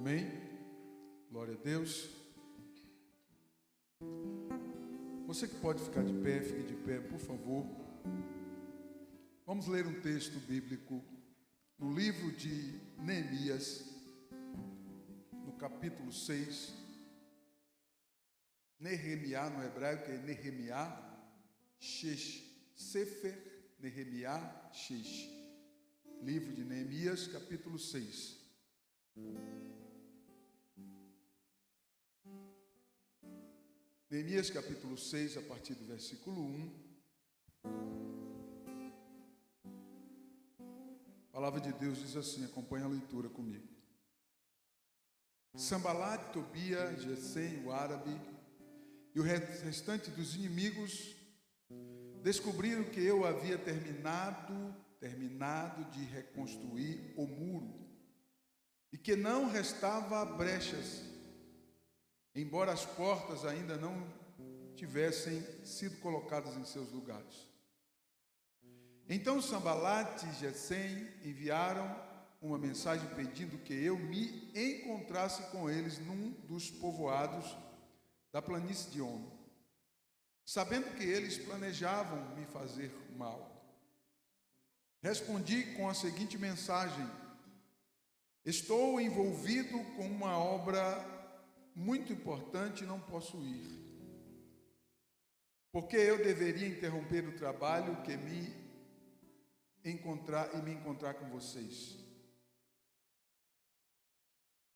Amém? Glória a Deus. Você que pode ficar de pé, fique de pé, por favor. Vamos ler um texto bíblico no livro de Neemias, no capítulo 6. Nehemiá no hebraico é Nehemiá Shesh, Sefer Nehemiá Shesh. Livro de Neemias, capítulo 6. Neemias capítulo 6, a partir do versículo 1. A palavra de Deus diz assim, acompanha a leitura comigo. Sanbalat, Tobia, Gesem, o árabe e o restante dos inimigos descobriram que eu havia terminado de reconstruir o muro e que não restava brechas, embora as portas ainda não tivessem sido colocadas em seus lugares. Então Sanbalat e Gesem enviaram uma mensagem pedindo que eu me encontrasse com eles num dos povoados da planície de Ono, sabendo que eles planejavam me fazer mal. Respondi com a seguinte mensagem: estou envolvido com uma obra muito importante e não posso ir, porque eu deveria interromper o trabalho que me encontrar com vocês.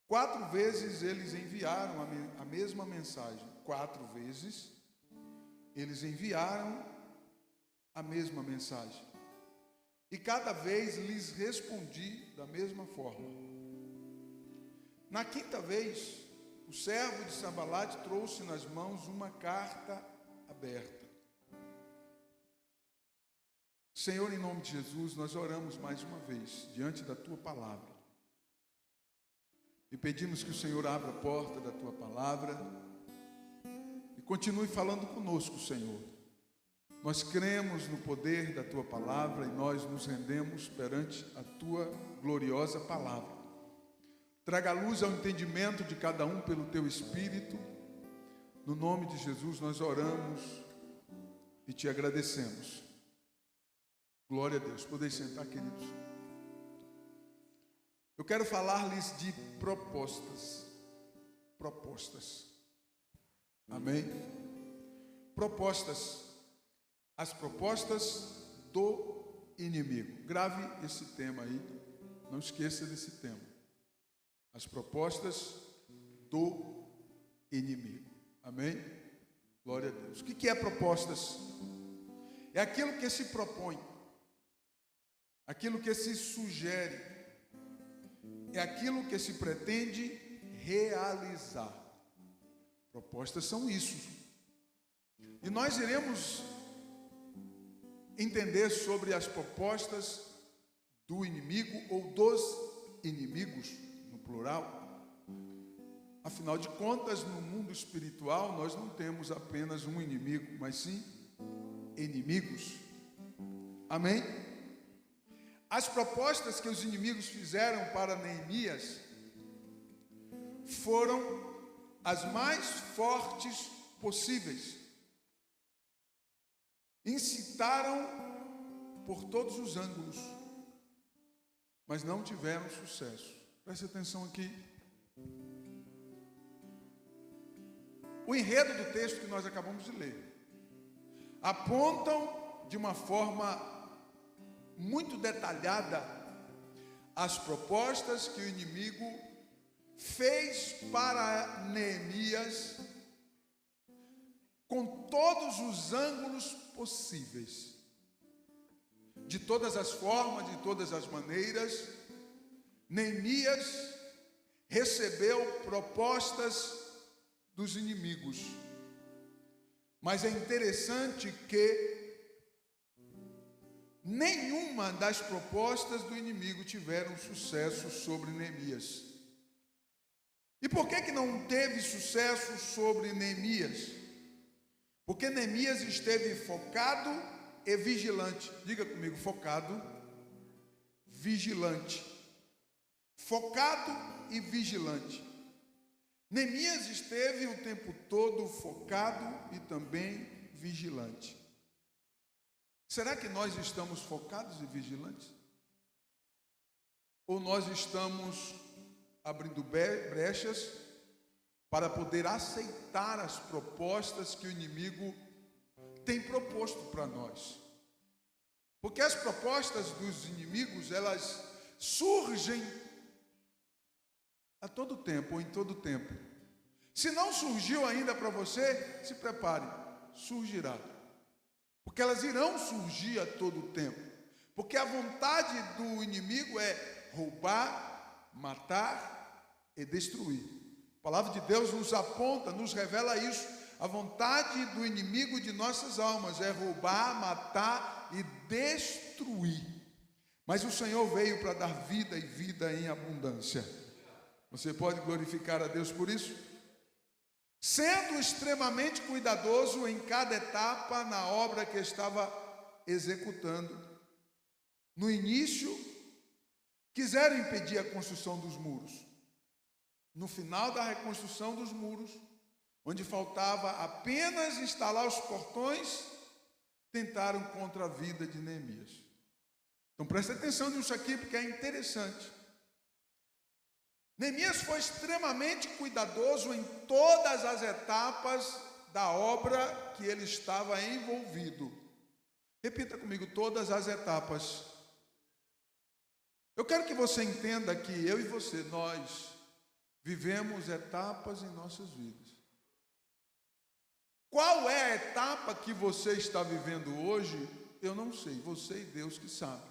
4 vezes eles enviaram a mesma mensagem. 4 vezes eles enviaram a mesma mensagem. E cada vez lhes respondi da mesma forma. Na 5ª vez, o servo de Sanbalat trouxe nas mãos uma carta aberta. Senhor, em nome de Jesus, nós oramos mais uma vez diante da Tua palavra. E pedimos que o Senhor abra a porta da Tua palavra e continue falando conosco, Senhor. Nós cremos no poder da Tua palavra e nós nos rendemos perante a Tua gloriosa palavra. Traga luz ao entendimento de cada um pelo Teu Espírito. No nome de Jesus nós oramos e Te agradecemos. Glória a Deus. Podem sentar, queridos. Eu quero falar-lhes de propostas. Propostas. Amém? Propostas. As propostas do inimigo. Grave esse tema aí. Não esqueça desse tema. As propostas do inimigo. Amém? Glória a Deus. O que é propostas? É aquilo que se propõe. Aquilo que se sugere. É aquilo que se pretende realizar. Propostas são isso. E nós iremos entender sobre as propostas do inimigo ou dos inimigos, no plural. Afinal de contas, no mundo espiritual, nós não temos apenas um inimigo, mas sim inimigos. Amém? As propostas que os inimigos fizeram para Neemias foram as mais fortes possíveis. Incitaram por todos os ângulos, mas não tiveram sucesso. Preste atenção aqui. O enredo do texto que nós acabamos de ler apontam de uma forma muito detalhada as propostas que o inimigo fez para Neemias, com todos os ângulos possíveis, de todas as formas, de todas as maneiras. Neemias recebeu propostas dos inimigos, mas é interessante que nenhuma das propostas do inimigo tiveram sucesso sobre Neemias. E por que não teve sucesso sobre Neemias? Porque Neemias esteve focado e vigilante. Diga comigo, focado, vigilante. focado e vigilante. Neemias esteve o tempo todo focado e também vigilante. Será que nós estamos focados e vigilantes? Ou nós estamos abrindo brechas para poder aceitar as propostas que o inimigo tem proposto para nós? Porque as propostas dos inimigos, elas surgem a todo tempo, ou em todo tempo. Se não surgiu ainda para você, se prepare, surgirá. Porque elas irão surgir a todo tempo. Porque a vontade do inimigo é roubar, matar e destruir. A palavra de Deus nos aponta, nos revela isso. A vontade do inimigo de nossas almas é roubar, matar e destruir. Mas o Senhor veio para dar vida e vida em abundância. Você pode glorificar a Deus por isso? Sendo extremamente cuidadoso em cada etapa na obra que estava executando. No início, quiseram impedir a construção dos muros. No final da reconstrução dos muros, onde faltava apenas instalar os portões, tentaram contra a vida de Neemias. Então preste atenção nisso aqui, porque é interessante. Neemias foi extremamente cuidadoso em todas as etapas da obra que ele estava envolvido. Repita comigo, todas as etapas. Eu quero que você entenda que eu e você, nós vivemos etapas em nossas vidas. Qual é a etapa que você está vivendo hoje? Eu não sei, você e Deus que sabe.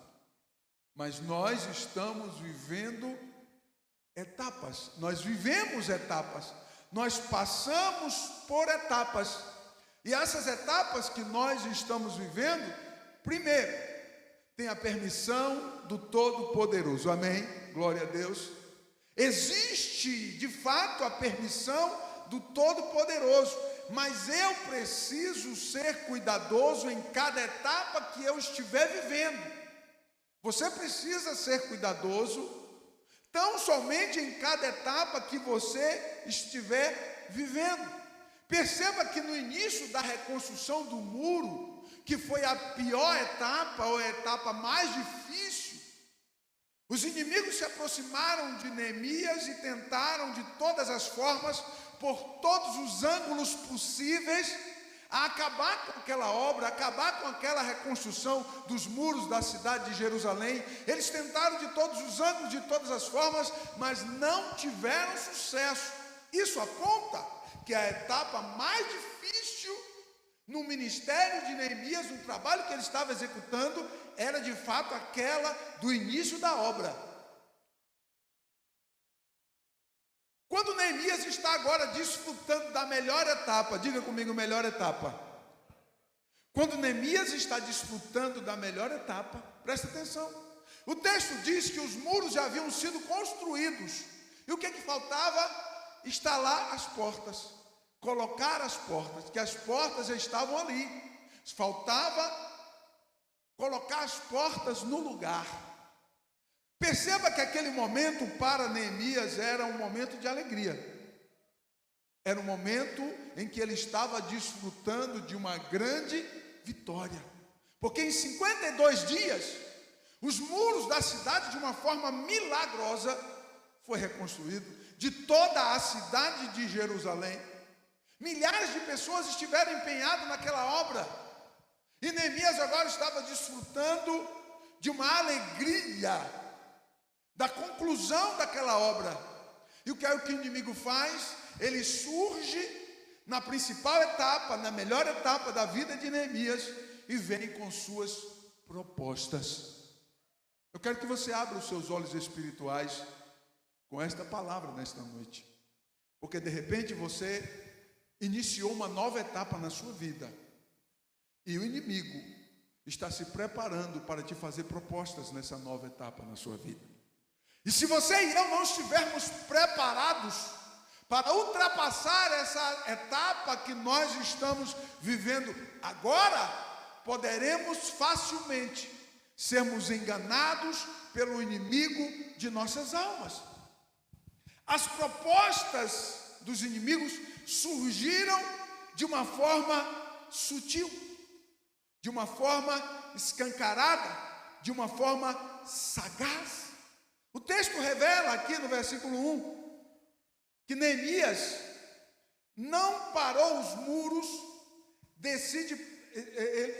Mas nós estamos vivendo etapas, nós vivemos etapas, nós passamos por etapas. E essas etapas que nós estamos vivendo, primeiro, tem a permissão do Todo-Poderoso, amém? Glória a Deus. Existe, de fato, a permissão do Todo-Poderoso, mas eu preciso ser cuidadoso em cada etapa que eu estiver vivendo. Você precisa ser cuidadoso, tão somente em cada etapa que você estiver vivendo. Perceba que no início da reconstrução do muro, que foi a pior etapa, ou a etapa mais difícil, os inimigos se aproximaram de Neemias e tentaram de todas as formas, por todos os ângulos possíveis, a acabar com aquela obra, acabar com aquela reconstrução dos muros da cidade de Jerusalém. Eles tentaram de todos os ângulos, de todas as formas, mas não tiveram sucesso. Isso aponta que a etapa mais difícil no ministério de Neemias, no trabalho que ele estava executando, era de fato aquela do início da obra. Quando Neemias está agora desfrutando da melhor etapa, diga comigo, melhor etapa. Quando Neemias está desfrutando da melhor etapa, presta atenção. O texto diz que os muros já haviam sido construídos. E o que faltava? Instalar as portas, colocar as portas, que as portas já estavam ali. Faltava colocar as portas no lugar. Perceba que aquele momento para Neemias era um momento de alegria. Era um momento em que ele estava desfrutando de uma grande vitória. Porque em 52 dias, os muros da cidade, de uma forma milagrosa, foi reconstruído. De toda a cidade de Jerusalém, milhares de pessoas estiveram empenhadas naquela obra. E Neemias agora estava desfrutando de uma alegria da conclusão daquela obra. E o que é o que o inimigo faz? Ele surge na principal etapa, na melhor etapa da vida de Neemias, e vem com suas propostas. Eu quero que você abra os seus olhos espirituais com esta palavra nesta noite, porque de repente você iniciou uma nova etapa na sua vida, e o inimigo está se preparando para te fazer propostas nessa nova etapa na sua vida. E se você e eu não estivermos preparados para ultrapassar essa etapa que nós estamos vivendo agora, poderemos facilmente sermos enganados pelo inimigo de nossas almas. As propostas dos inimigos surgiram de uma forma sutil, de uma forma escancarada, de uma forma sagaz. O texto revela aqui no versículo 1 que Neemias não parou os muros,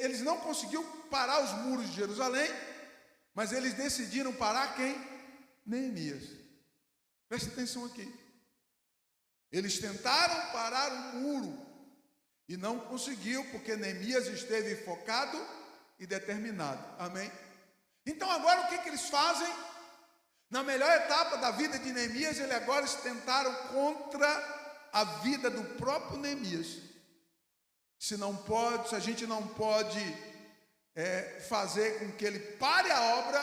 eles não conseguiram parar os muros de Jerusalém, mas eles decidiram parar quem? Neemias. Preste atenção aqui. Eles tentaram parar o muro e não conseguiu, porque Neemias esteve focado e determinado. Amém? Então agora o que eles fazem? Na melhor etapa da vida de Neemias, eles agora tentaram contra a vida do próprio Neemias. Se a gente não pode fazer com que ele pare a obra,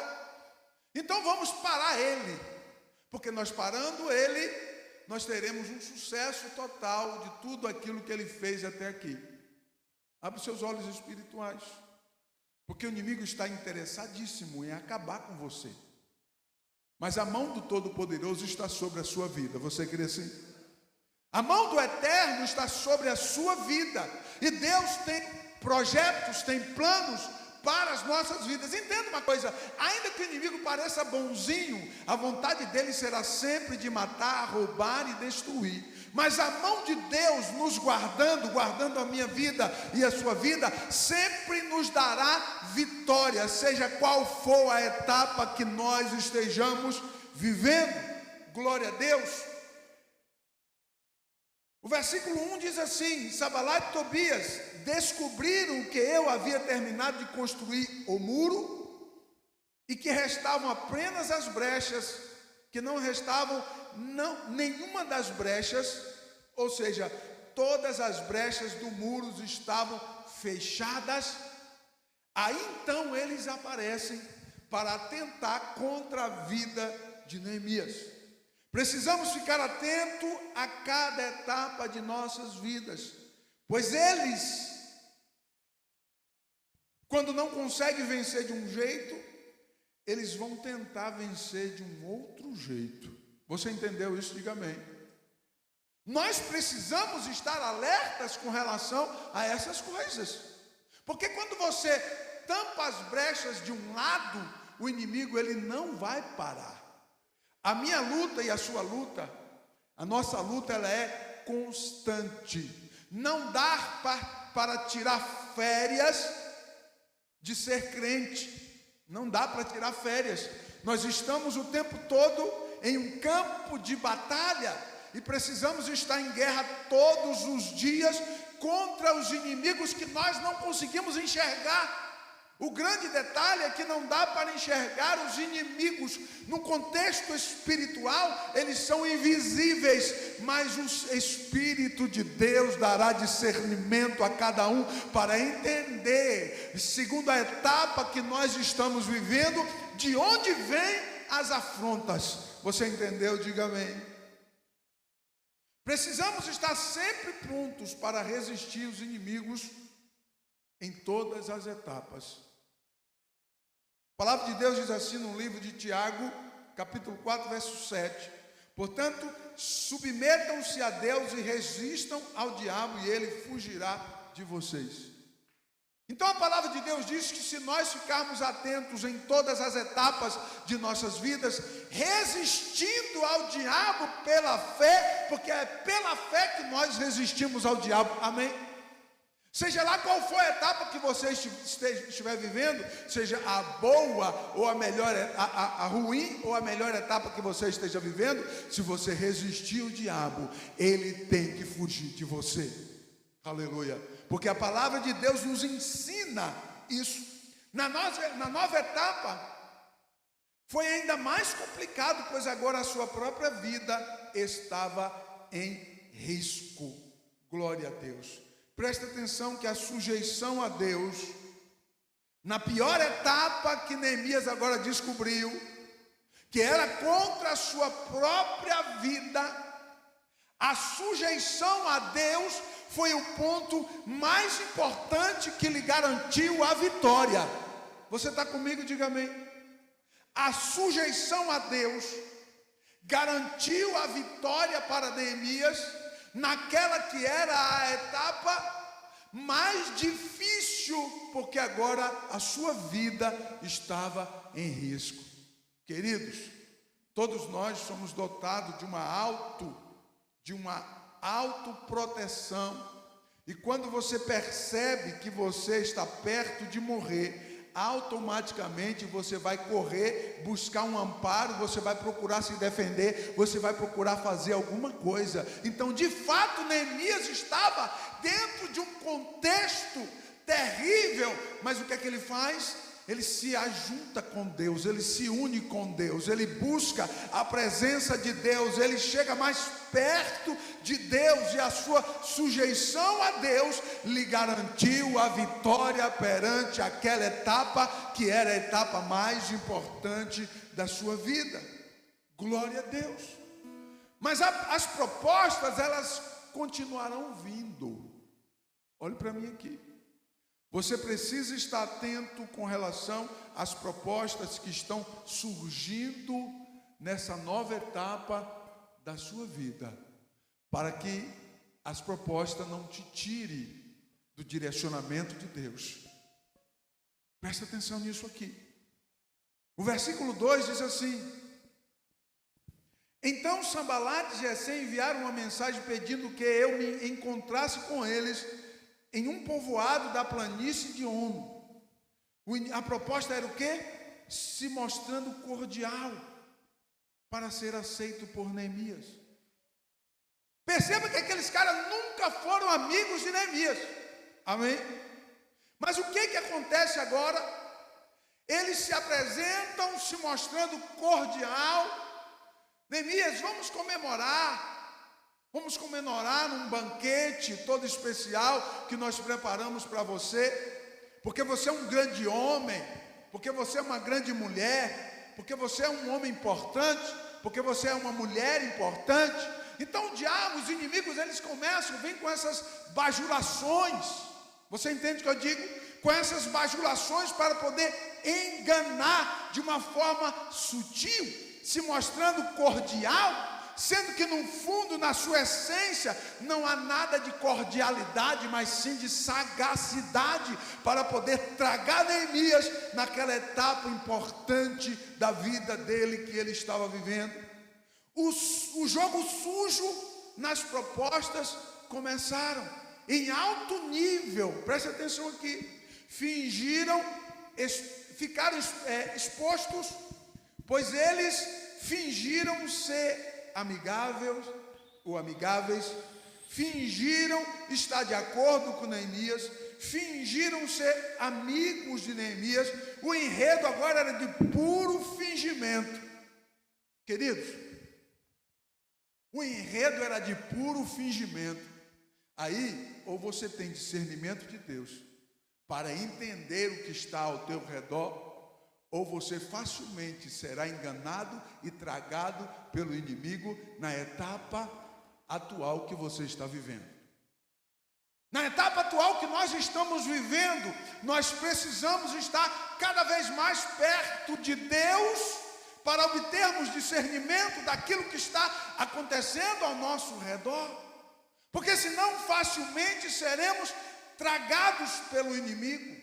então vamos parar ele, porque nós parando ele, nós teremos um sucesso total de tudo aquilo que ele fez até aqui. Abre seus olhos espirituais, porque o inimigo está interessadíssimo em acabar com você, mas a mão do Todo-Poderoso está sobre a sua vida. Você crê assim? A mão do Eterno está sobre a sua vida, e Deus tem projetos, tem planos para as nossas vidas. Entenda uma coisa: ainda que o inimigo pareça bonzinho, a vontade dele será sempre de matar, roubar e destruir. Mas a mão de Deus nos guardando a minha vida e a sua vida, sempre nos dará vitória, seja qual for a etapa que nós estejamos vivendo. Glória a Deus. O versículo 1 diz assim: Sanbalat e Tobias descobriram que eu havia terminado de construir o muro e que restavam apenas as brechas, que não restavam nenhuma das brechas, ou seja, todas as brechas do muro estavam fechadas. Aí então eles aparecem para atentar contra a vida de Neemias. Precisamos ficar atento a cada etapa de nossas vidas, pois eles, quando não conseguem vencer de um jeito, eles vão tentar vencer de um outro jeito. Você entendeu isso? Diga amém. Nós precisamos estar alertas com relação a essas coisas, porque quando você tampa as brechas de um lado, o inimigo ele não vai parar. A minha luta e a sua luta, a nossa luta, ela é constante. Não dá para tirar férias de ser crente. Não dá para tirar férias. Nós estamos o tempo todo em um campo de batalha e precisamos estar em guerra todos os dias contra os inimigos que nós não conseguimos enxergar. O grande detalhe é que não dá para enxergar os inimigos. No contexto espiritual, eles são invisíveis, mas o Espírito de Deus dará discernimento a cada um para entender, segundo a etapa que nós estamos vivendo, de onde vêm as afrontas. Você entendeu? Diga amém. Precisamos estar sempre prontos para resistir os inimigos em todas as etapas. A palavra de Deus diz assim no livro de Tiago, capítulo 4, verso 7. Portanto, submetam-se a Deus e resistam ao diabo, e ele fugirá de vocês. Então a palavra de Deus diz que se nós ficarmos atentos em todas as etapas de nossas vidas, resistindo ao diabo pela fé, porque é pela fé que nós resistimos ao diabo, amém? Seja lá qual for a etapa que você estiver vivendo, seja a boa ou a melhor, a ruim ou a melhor etapa que você esteja vivendo, se você resistir ao diabo, ele tem que fugir de você. Aleluia. Porque a palavra de Deus nos ensina isso. Na nova etapa, foi ainda mais complicado, pois agora a sua própria vida estava em risco. Glória a Deus. Presta atenção que a sujeição a Deus, na pior etapa que Neemias agora descobriu, que era contra a sua própria vida, a sujeição a Deus foi o ponto mais importante que lhe garantiu a vitória. Você está comigo? Diga amém. A sujeição a Deus garantiu a vitória para Neemias naquela que era a etapa mais difícil, porque agora a sua vida estava em risco. Queridos, todos nós somos dotados de uma autoproteção. E quando você percebe que você está perto de morrer, automaticamente você vai correr, buscar um amparo, você vai procurar se defender, você vai procurar fazer alguma coisa. Então, de fato, Neemias estava dentro de um contexto terrível, mas o que é que ele faz? Ele se ajunta com Deus, ele se une com Deus, ele busca a presença de Deus, ele chega mais perto de Deus, e a sua sujeição a Deus lhe garantiu a vitória perante aquela etapa que era a etapa mais importante da sua vida. Glória a Deus. Mas as propostas, elas continuarão vindo. Olhe para mim aqui. Você precisa estar atento com relação às propostas que estão surgindo nessa nova etapa da sua vida, para que as propostas não te tirem do direcionamento de Deus. Presta atenção nisso aqui. O versículo 2 diz assim: então Sambalate e Gesem enviaram uma mensagem pedindo que eu me encontrasse com eles em um povoado da planície de Ono. A proposta era o quê? Se mostrando cordial para ser aceito por Neemias. Perceba que aqueles caras nunca foram amigos de Neemias. Amém? Mas o que acontece agora? Eles se apresentam se mostrando cordial. Neemias, vamos comemorar num banquete todo especial que nós preparamos para você, porque você é um grande homem, porque você é uma grande mulher, porque você é um homem importante, porque você é uma mulher importante. Então o diabo, os inimigos, eles vêm com essas bajulações. Você entende o que eu digo? Com essas bajulações para poder enganar de uma forma sutil, se mostrando cordial, sendo que no fundo, na sua essência, não há nada de cordialidade, mas sim de sagacidade, para poder tragar Neemias naquela etapa importante da vida dele que ele estava vivendo. O jogo sujo nas propostas começaram em alto nível. Preste atenção aqui. Ficaram expostos, pois eles fingiram ser amigáveis, fingiram estar de acordo com Neemias, fingiram ser amigos de Neemias. O enredo agora era de puro fingimento. Queridos, o enredo era de puro fingimento. Aí, ou você tem discernimento de Deus para entender o que está ao teu redor, ou você facilmente será enganado e tragado pelo inimigo na etapa atual que você está vivendo. Na etapa atual que nós estamos vivendo, nós precisamos estar cada vez mais perto de Deus para obtermos discernimento daquilo que está acontecendo ao nosso redor, porque senão facilmente seremos tragados pelo inimigo.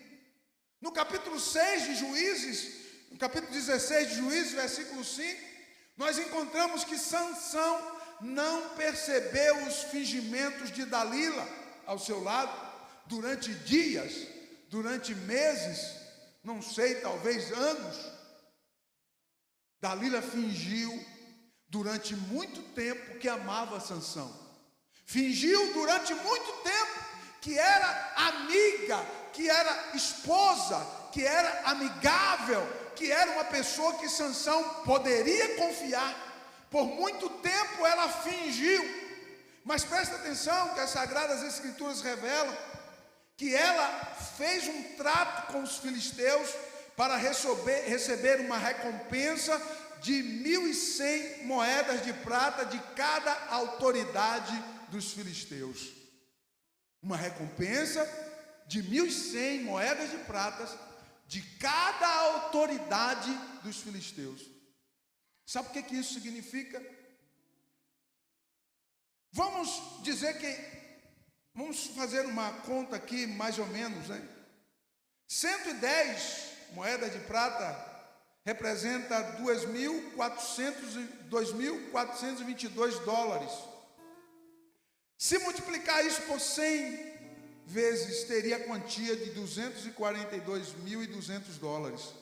No capítulo 6 de Juízes, no capítulo 16 de Juízes, versículo 5, nós encontramos que Sansão não percebeu os fingimentos de Dalila ao seu lado durante dias, durante meses, não sei, talvez anos. Dalila fingiu durante muito tempo que amava Sansão. Fingiu durante muito tempo que era amiga, que era esposa, que era amigável, que era uma pessoa que Sansão poderia confiar. Por muito tempo ela fingiu, mas presta atenção que as Sagradas Escrituras revelam que ela fez um trato com os filisteus para receber uma recompensa de 1.100 moedas de prata de cada autoridade dos filisteus. Uma recompensa de 1.100 moedas de prata de cada autoridade dos filisteus. Sabe o que isso significa? Vamos fazer uma conta aqui, mais ou menos, né? 110 moedas de prata representa 2.422 dólares. Se multiplicar isso por 100 vezes, teria a quantia de 242.200 dólares.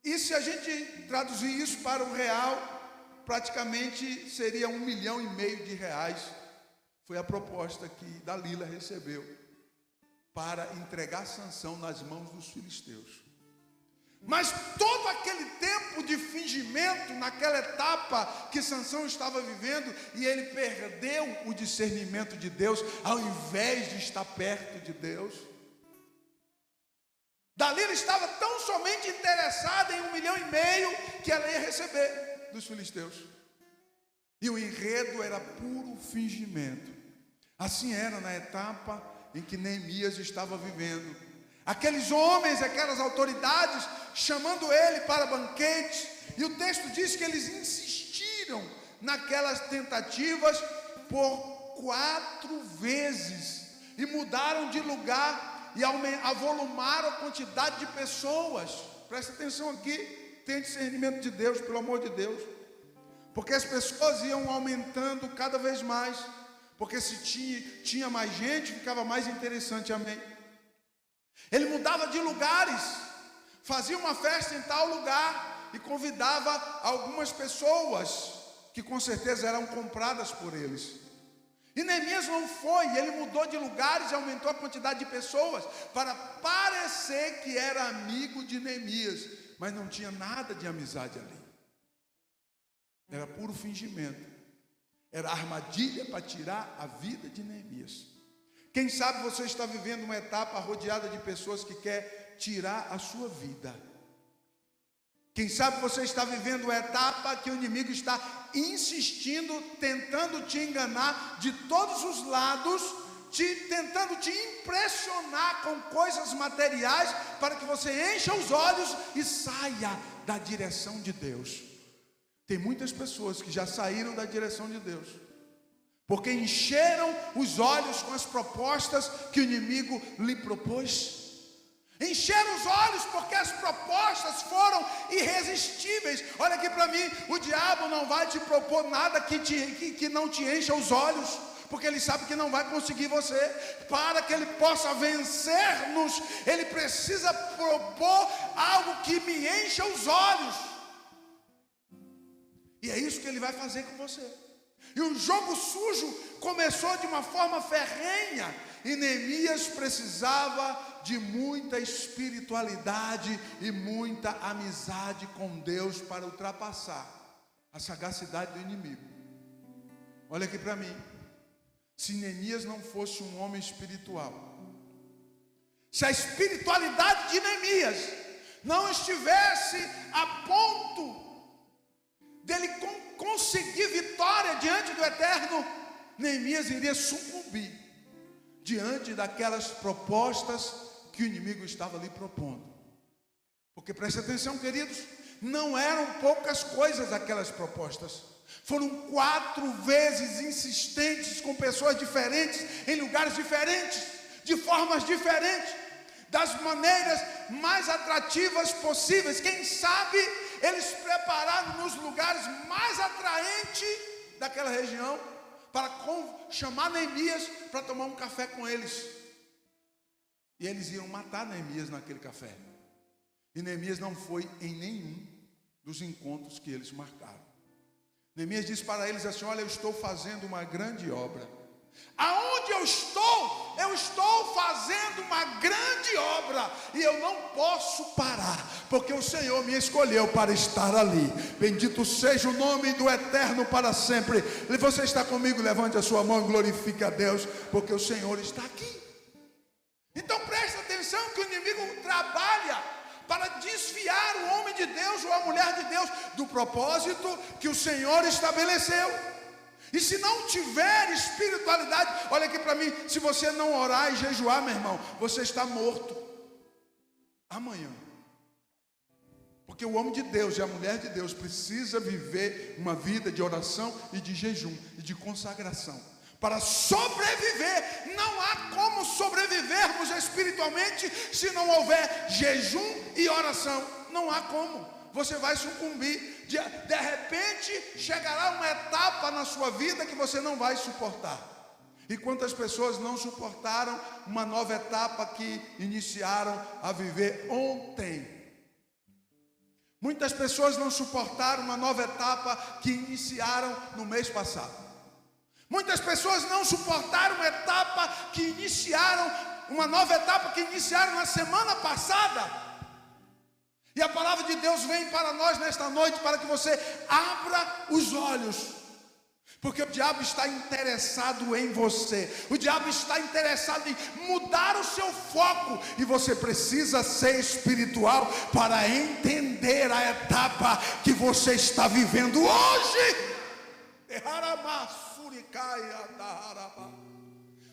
E se a gente traduzir isso para o real, praticamente seria 1,5 milhão de reais. Foi a proposta que Dalila recebeu para entregar Sansão nas mãos dos filisteus. Mas todo aquele tempo de fingimento, naquela etapa que Sansão estava vivendo, e ele perdeu o discernimento de Deus, ao invés de estar perto de Deus. Dalila estava tão somente interessada em 1,5 milhão que ela ia receber dos filisteus. E o enredo era puro fingimento. Assim era na etapa em que Neemias estava vivendo. Aqueles homens, aquelas autoridades, chamando ele para banquetes, e o texto diz que eles insistiram naquelas tentativas por 4 vezes, e mudaram de lugar, e avolumaram a quantidade de pessoas. Presta atenção aqui, tenha discernimento de Deus, pelo amor de Deus, porque as pessoas iam aumentando cada vez mais, porque se tinha mais gente, ficava mais interessante, amém? Ele mudava de lugares, fazia uma festa em tal lugar e convidava algumas pessoas que com certeza eram compradas por eles. E Neemias não foi, ele mudou de lugares e aumentou a quantidade de pessoas para parecer que era amigo de Neemias, mas não tinha nada de amizade ali. Era puro fingimento, era armadilha para tirar a vida de Neemias. Quem sabe você está vivendo uma etapa rodeada de pessoas que quer tirar a sua vida. Quem sabe você está vivendo uma etapa que o inimigo está insistindo, tentando te enganar de todos os lados, tentando te impressionar com coisas materiais, para que você encha os olhos e saia da direção de Deus. Tem muitas pessoas que já saíram da direção de Deus, porque encheram os olhos com as propostas que o inimigo lhe propôs. Encheram os olhos porque as propostas foram irresistíveis. Olha aqui para mim, o diabo não vai te propor nada que não te encha os olhos, porque ele sabe que não vai conseguir você. Para que ele possa vencer-nos, ele precisa propor algo que me encha os olhos. E é isso que ele vai fazer com você. E o jogo sujo começou de uma forma ferrenha, e Neemias precisava de muita espiritualidade e muita amizade com Deus para ultrapassar a sagacidade do inimigo. Olha aqui para mim, se Neemias não fosse um homem espiritual, se a espiritualidade de Neemias não estivesse a ponto dele conseguir vitória diante do Eterno, Neemias iria sucumbir diante daquelas propostas que o inimigo estava lhe propondo. Porque preste atenção, queridos, não eram poucas coisas aquelas propostas. Foram 4 vezes insistentes com pessoas diferentes, em lugares diferentes, de formas diferentes, das maneiras mais atrativas possíveis. Quem sabe eles prepararam nos lugares mais atraentes daquela região para chamar Neemias para tomar um café com eles. E eles iam matar Neemias naquele café. E Neemias não foi em nenhum dos encontros que eles marcaram. Neemias disse para eles assim: olha, eu estou fazendo uma grande obra. Aonde eu estou fazendo uma grande obra, e eu não posso parar, porque o Senhor me escolheu para estar ali. Bendito seja o nome do Eterno para sempre. E você está comigo? Levante a sua mão e glorifique a Deus, porque o Senhor está aqui. Então preste atenção que o inimigo trabalha para desviar o homem de Deus ou a mulher de Deus do propósito que o Senhor estabeleceu. E se não tiver espiritualidade, olha aqui para mim, se você não orar e jejuar, meu irmão, você está morto. Amanhã Porque o homem de Deus e a mulher de Deus precisa viver uma vida de oração e de jejum e de consagração para sobreviver. Não há como sobrevivermos espiritualmente se não houver jejum e oração. Não há como. Você vai sucumbir. De repente chegará uma etapa na sua vida que você não vai suportar. E quantas pessoas não suportaram uma nova etapa que iniciaram a viver ontem? Muitas pessoas não suportaram uma nova etapa que iniciaram no mês passado. Muitas pessoas não suportaram uma nova etapa que iniciaram na semana passada. E a palavra de Deus vem para nós nesta noite para que você abra os olhos. Porque o diabo está interessado em você. O diabo está interessado em mudar o seu foco. E você precisa ser espiritual para entender a etapa que você está vivendo hoje.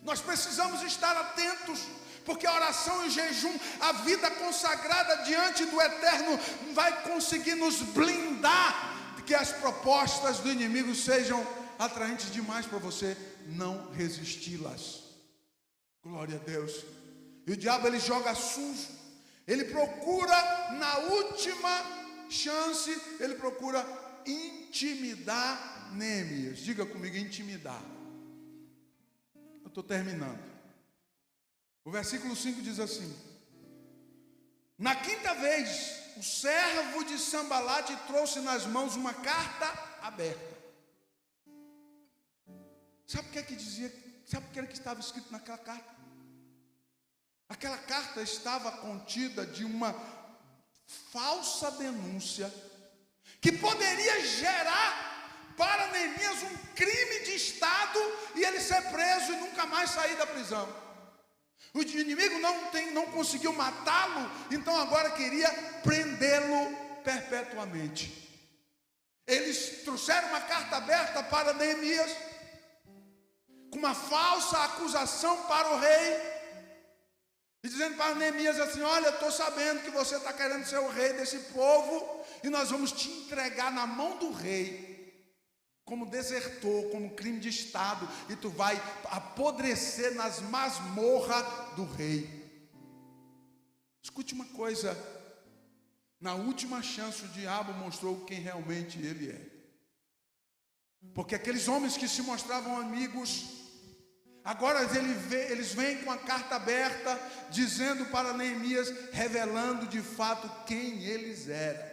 Nós precisamos estar atentos, porque a oração e o jejum, a vida consagrada diante do Eterno, vai conseguir nos blindar de que as propostas do inimigo sejam atraentes demais para você não resisti-las. Glória a Deus. E o diabo, ele joga sujo. Ele procura, na última chance, ele procura intimidar Neemias. Diga comigo, intimidar. Eu estou terminando. O versículo 5 diz assim: na quinta vez, o servo de Sambalate trouxe nas mãos uma carta aberta. Sabe o que é que dizia? Sabe o que era que estava escrito naquela carta? Aquela carta estava contida de uma falsa denúncia que poderia gerar para Neemias um crime de Estado e ele ser preso e nunca mais sair da prisão. O inimigo não conseguiu matá-lo, então agora queria prendê-lo perpetuamente. Eles trouxeram uma carta aberta para Neemias, com uma falsa acusação para o rei, e dizendo para Neemias assim: olha, eu estou sabendo que você está querendo ser o rei desse povo, e nós vamos te entregar na mão do rei, como desertor, como crime de Estado, e tu vai apodrecer nas masmorras do rei. Escute uma coisa, na última chance o diabo mostrou quem realmente ele é. Porque aqueles homens que se mostravam amigos, agora eles vêm com a carta aberta, dizendo para Neemias, revelando de fato quem eles eram.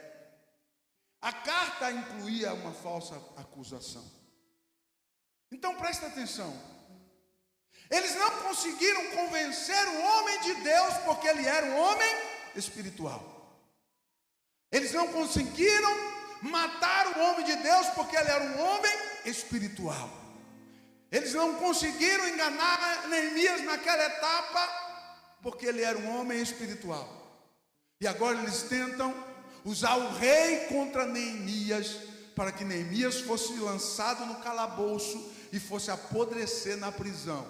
A carta incluía uma falsa acusação. Então presta atenção. Eles não conseguiram convencer o homem de Deus, porque ele era um homem espiritual. Eles não conseguiram matar o homem de Deus, porque ele era um homem espiritual. Eles não conseguiram enganar Neemias naquela etapa, porque ele era um homem espiritual. E agora eles tentam usar o rei contra Neemias, para que Neemias fosse lançado no calabouço e fosse apodrecer na prisão.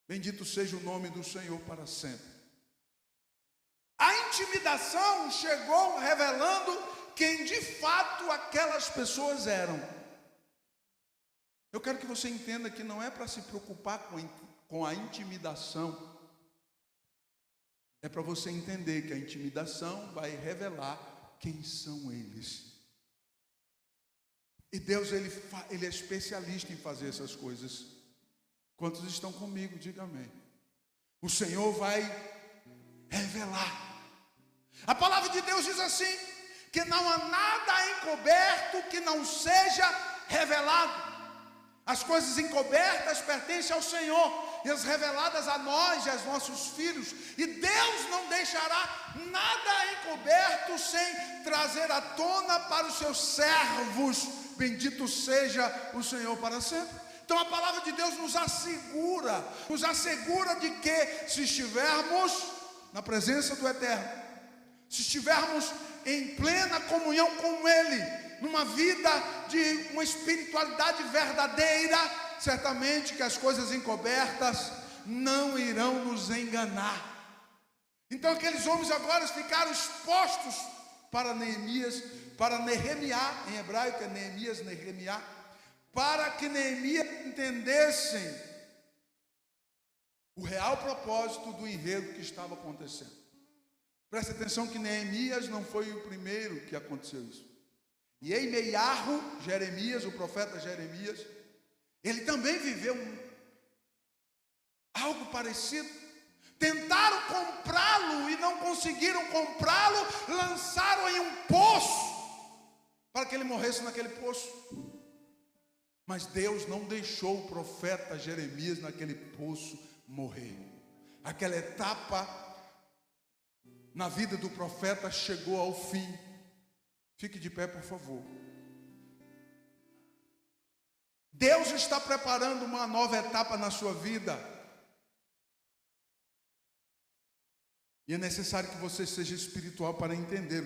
Bendito seja o nome do Senhor para sempre. A intimidação chegou revelando quem de fato aquelas pessoas eram. Eu quero que você entenda que não é para se preocupar com a intimidação. É para você entender que a intimidação vai revelar quem são eles. E Deus, ele é especialista em fazer essas coisas. Quantos estão comigo? Diga amém. O Senhor vai revelar. A palavra de Deus diz assim, que não há nada encoberto que não seja revelado. As coisas encobertas pertencem ao Senhor, e as reveladas a nós e aos nossos filhos. E Deus não deixará nada encoberto sem trazer à tona para os seus servos. Bendito seja o Senhor para sempre. Então a palavra de Deus nos assegura de que se estivermos na presença do Eterno, se estivermos em plena comunhão com Ele, numa vida de uma espiritualidade verdadeira, certamente que as coisas encobertas não irão nos enganar. Então aqueles homens agora ficaram expostos para Neemias, para Nehemiá, em hebraico é Neemias, Nehemiá, para que Neemias entendessem o real propósito do enredo que estava acontecendo. Preste atenção que Neemias não foi o primeiro que aconteceu isso. E Eimearro, Jeremias, o profeta Jeremias, ele também viveu algo parecido. Tentaram comprá-lo e não conseguiram comprá-lo, lançaram em um poço, para que ele morresse naquele poço. Mas Deus não deixou o profeta Jeremias naquele poço morrer. Aquela etapa na vida do profeta chegou ao fim. Fique de pé, por favor. Deus está preparando uma nova etapa na sua vida. E é necessário que você seja espiritual para entender.